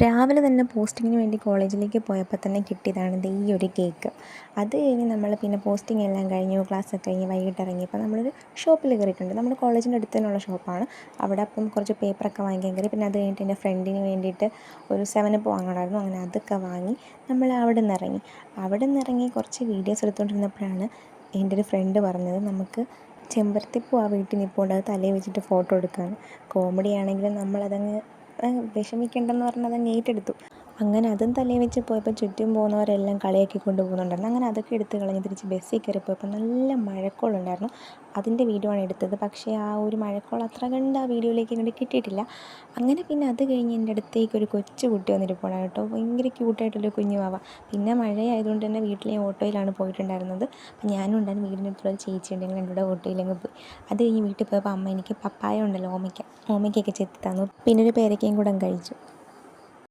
രാവിലെ തന്നെ പോസ്റ്റിങ്ങിന് വേണ്ടി കോളേജിലേക്ക് പോയപ്പോൾ തന്നെ കിട്ടിയതാണ് ദേ ഈ ഒരു കേക്ക്. അത് കഴിഞ്ഞ് നമ്മൾ പിന്നെ പോസ്റ്റിംഗ് എല്ലാം കഴിഞ്ഞു, ക്ലാസ്സൊക്കെ കഴിഞ്ഞ് വൈകിട്ട് ഇറങ്ങിയപ്പോൾ നമ്മളൊരു ഷോപ്പിൽ കയറിയിട്ടുണ്ട്. നമ്മുടെ കോളേജിൻ്റെ അടുത്ത് തന്നെയുള്ള ഷോപ്പാണ്. അവിടെ അപ്പം കുറച്ച് പേപ്പറൊക്കെ വാങ്ങിക്കാൻ കയറി. പിന്നെ അത് കഴിഞ്ഞിട്ട് എൻ്റെ ഫ്രണ്ടിന് വേണ്ടിയിട്ട് ഒരു 7up വാങ്ങണമായിരുന്നു. അങ്ങനെ അതൊക്കെ വാങ്ങി നമ്മൾ അവിടെ നിന്നിറങ്ങി കുറച്ച് വീഡിയോസ് എടുത്തുകൊണ്ടിരുന്നപ്പോഴാണ് എൻ്റെ ഒരു ഫ്രണ്ട് പറഞ്ഞത്, നമുക്ക് ചെമ്പരത്തിപ്പൂ ആ വീട്ടിൽ നിൽപ്പുണ്ട്, അത് തലയിൽ വെച്ചിട്ട് ഫോട്ടോ എടുക്കാമെന്ന്. കോമഡി ആണെങ്കിലും നമ്മളതങ്ങ് വിഷമിക്കേണ്ടെന്ന് പറഞ്ഞ് അതങ്ങ് ഏറ്റെടുത്തു. അങ്ങനെ അതും തലയിൽ വെച്ച് പോയപ്പോൾ ചുറ്റും പോകുന്നവരെല്ലാം കളിയാക്കി കൊണ്ട് പോകുന്നുണ്ടായിരുന്നു. അങ്ങനെ അതൊക്കെ എടുത്ത് കളഞ്ഞ് തിരിച്ച് ബസ്സിൽ കയറി പോയപ്പോൾ നല്ല മഴക്കോളുണ്ടായിരുന്നു. അതിൻ്റെ വീഡിയോ ആണ് എടുത്തത്. പക്ഷേ ആ ഒരു മഴക്കോൾ അത്ര കണ്ട് ആ വീഡിയോയിലേക്ക് ഇങ്ങോട്ട് കിട്ടിയിട്ടില്ല. അങ്ങനെ പിന്നെ അത് കഴിഞ്ഞ് എൻ്റെ അടുത്തേക്ക് ഒരു കൊച്ചു കുട്ടി വന്നിരിപ്പുണ്ട് കേട്ടോ. ഭയങ്കര ക്യൂട്ടായിട്ടുള്ളൊരു കുഞ്ഞു വാവ. പിന്നെ മഴയായതുകൊണ്ട് തന്നെ വീട്ടിൽ ഓട്ടോയിലാണ് പോയിട്ടുണ്ടായിരുന്നത്. അപ്പം ഞാനും ഉണ്ടായിരുന്നു, വീടിൻ്റെ അടുത്തുള്ള ചേച്ചി ഉണ്ടെങ്കിൽ രണ്ടുകൂടെ ഓട്ടോയിലങ്ങ് പോയി. അത് കഴിഞ്ഞ് വീട്ടിൽ പോയപ്പോൾ അമ്മ എനിക്ക് പപ്പായ ഉണ്ടല്ലോ, ഓമയ്ക്കൊക്കെ ചെത്തി തന്നു. പിന്നെ ഒരു പേരയ്ക്കയും കൂടെ കഴിച്ചു.